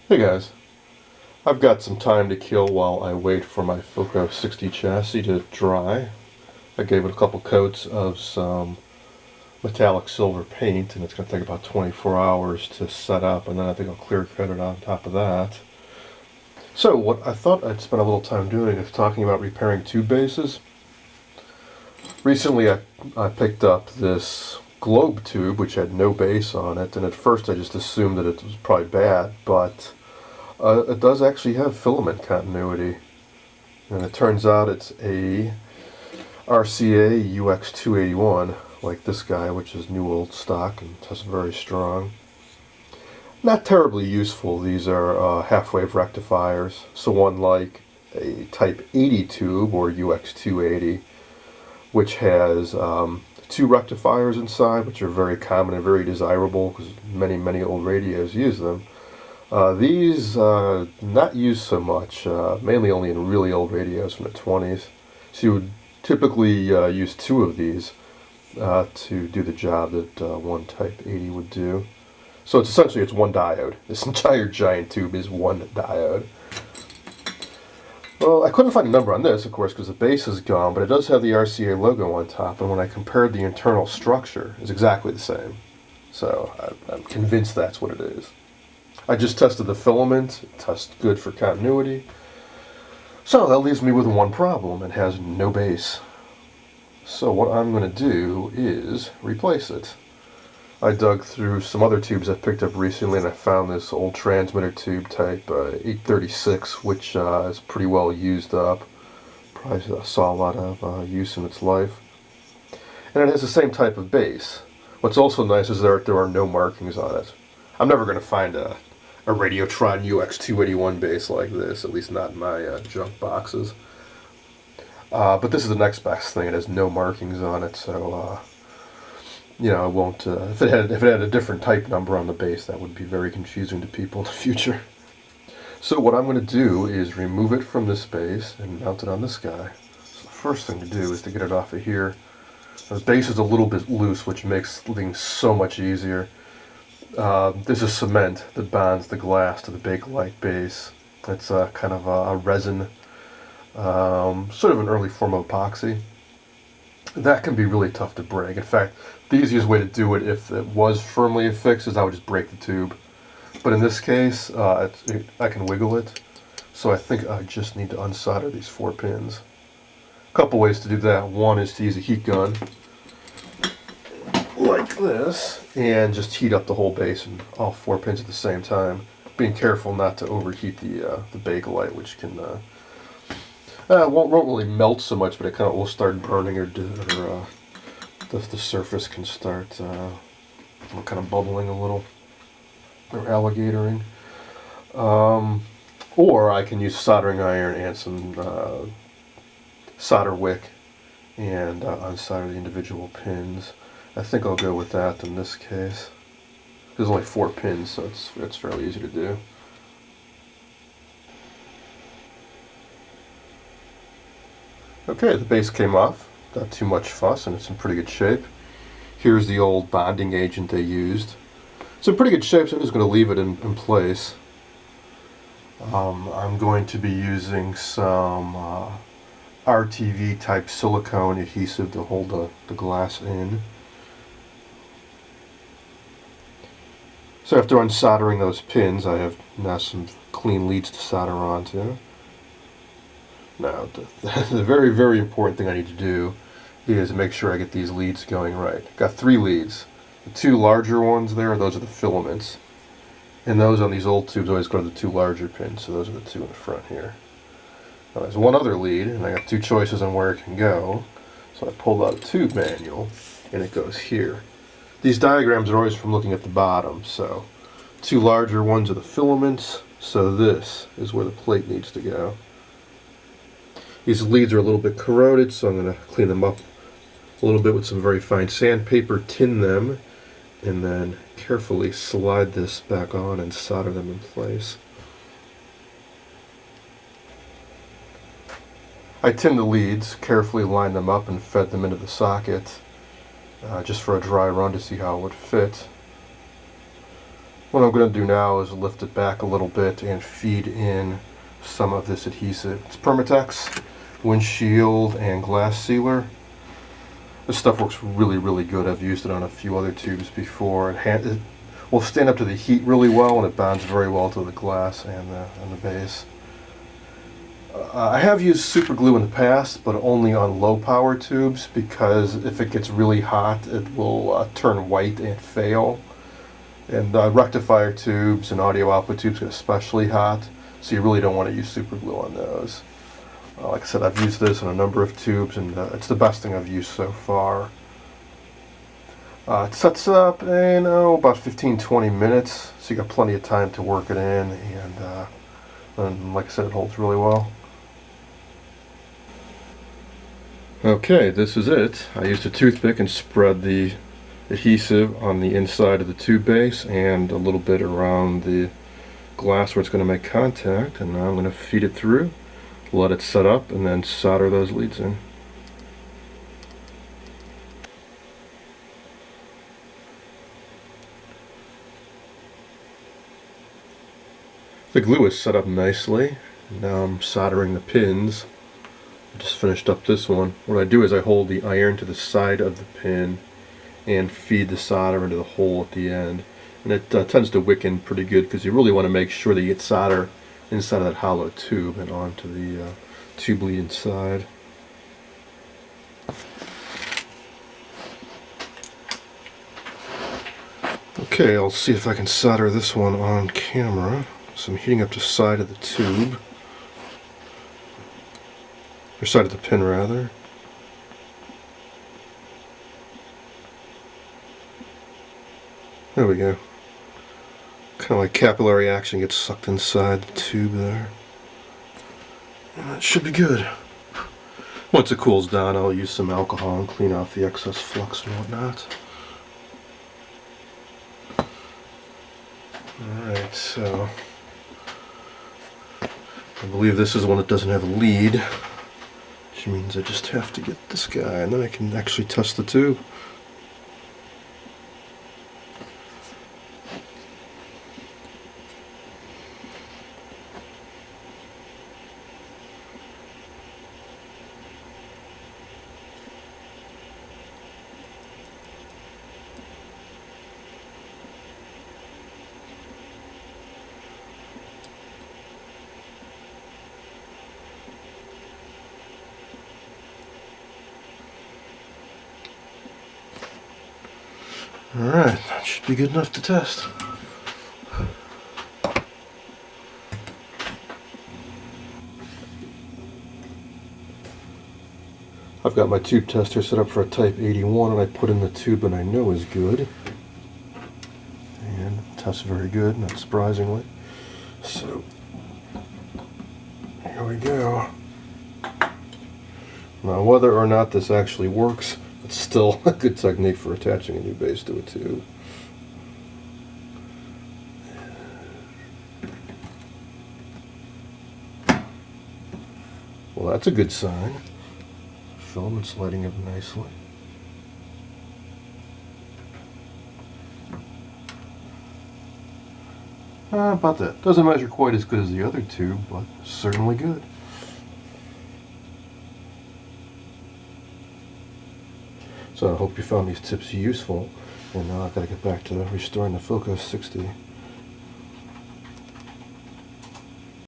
Hey guys, I've got some time to kill while I wait for my Foco 60 chassis to dry. I gave it a couple coats of some metallic silver paint and it's going to take about 24 hours to set up, and then I think I'll clear coat it on top of that. So what I thought I'd spend a little time doing is talking about repairing tube bases. Recently I picked up this globe tube which had no base on it, and at first I just assumed that it was probably bad, but it does actually have filament continuity, and it turns out it's a RCA UX281, like this guy, which is new old stock and tests very strong. Not terribly useful. These are half-wave rectifiers, so unlike a Type 80 tube or UX280, which has two rectifiers inside, which are very common and very desirable because many old radios use them. These not used so much, mainly only in really old radios from the 20s. So you would typically use two of these to do the job that one Type 80 would do. So it's essentially one diode. This entire giant tube is one diode. Well, I couldn't find a number on this, of course, because the base is gone, but it does have the RCA logo on top, and when I compared the internal structure, it's exactly the same. So I'm convinced that's what it is. I just tested the filament. It tests good for continuity. So that leaves me with one problem. It has no base. So what I'm going to do is replace it. I dug through some other tubes I picked up recently, and I found this old transmitter tube type 836, which is pretty well used up. Probably saw a lot of use in its life. And it has the same type of base. What's also nice is there are no markings on it. I'm never going to find a Radiotron UX281 base like this, at least not in my junk boxes. But this is the next best thing. It has no markings on it, so it won't. If it had a different type number on the base, that would be very confusing to people in the future. So what I'm going to do is remove it from this base and mount it on this guy. So the first thing to do is to get it off of here. The base is a little bit loose, which makes things so much easier. This is cement that bonds the glass to the Bakelite base. It's kind of a resin, sort of an early form of epoxy. That can be really tough to break. In fact, the easiest way to do it, if it was firmly affixed, is I would just break the tube. But in this case, I can wiggle it, so I think I just need to unsolder these 4 pins. A couple ways to do that. One is to use a heat gun, like this, and just heat up the whole base and all 4 pins at the same time, being careful not to overheat the Bakelite, which can won't really melt so much, but it kind of will start burning, or the surface can start kind of bubbling a little, or alligatoring. Or I can use soldering iron and some solder wick and unsolder the individual pins. I think I'll go with that in this case. There's only 4 pins, so it's fairly easy to do. Okay, the base came off. Not too much fuss, and it's in pretty good shape. Here's the old bonding agent they used. It's in pretty good shape, so I'm just going to leave it in place. I'm going to be using some RTV type silicone adhesive to hold the glass in. So after unsoldering those pins, I have now some clean leads to solder onto. Now, the very important thing I need to do is make sure I get these leads going right. Got 3 leads. The 2 larger ones there, those are the filaments. And those on these old tubes always go to the 2 larger pins, so those are the 2 in the front here. Now there's one other lead, and I got 2 choices on where it can go. So I pulled out a tube manual, and it goes here. These diagrams are always from looking at the bottom, so 2 larger ones are the filaments, so this is where the plate needs to go. These leads are a little bit corroded, so I'm going to clean them up a little bit with some very fine sandpaper, tin them, and then carefully slide this back on and solder them in place. I tinned the leads, carefully lined them up, and fed them into the socket just for a dry run to see how it would fit. What I'm going to do now is lift it back a little bit and feed in some of this adhesive. It's Permatex windshield and glass sealer. This stuff works really good. I've used it on a few other tubes before. It will stand up to the heat really well, and it bonds very well to the glass and the base. I have used super glue in the past, but only on low power tubes, because if it gets really hot it will turn white and fail. And rectifier tubes and audio output tubes get especially hot, so you really don't want to use super glue on those. Like I said, I've used this on a number of tubes, and it's the best thing I've used so far. It sets up in about 15-20 minutes, so you got plenty of time to work it in, and like I said, it holds really well. Okay, this is it. I used a toothpick and spread the adhesive on the inside of the tube base and a little bit around the glass where it's going to make contact, and now I'm going to feed it through, let it set up, and then solder those leads in. The glue is set up nicely. Now I'm soldering the pins. I just finished up this one. What I do is I hold the iron to the side of the pin and feed the solder into the hole at the end. And it tends to wick in pretty good, because you really want to make sure that you get solder inside of that hollow tube and onto the tube lead inside. Okay, I'll see if I can solder this one on camera. So I'm heating up the side of the tube, or side of the pin rather. There we go. Kind of like capillary action gets sucked inside the tube there. And that should be good. Once it cools down, I'll use some alcohol and clean off the excess flux and whatnot. Alright, so I believe this is one that doesn't have a lead, which means I just have to get this guy, and then I can actually test the tube. Alright, that should be good enough to test. I've got my tube tester set up for a type 81, and I put in the tube that I know is good. And it tests very good, not surprisingly. So, here we go. Now, whether or not this actually works, it's still a good technique for attaching a new base to a tube. Well, that's a good sign. Filament's lighting up nicely. About that. Doesn't measure quite as good as the other tube, but certainly good. So I hope you found these tips useful, and now I've got to get back to restoring the Philco 60.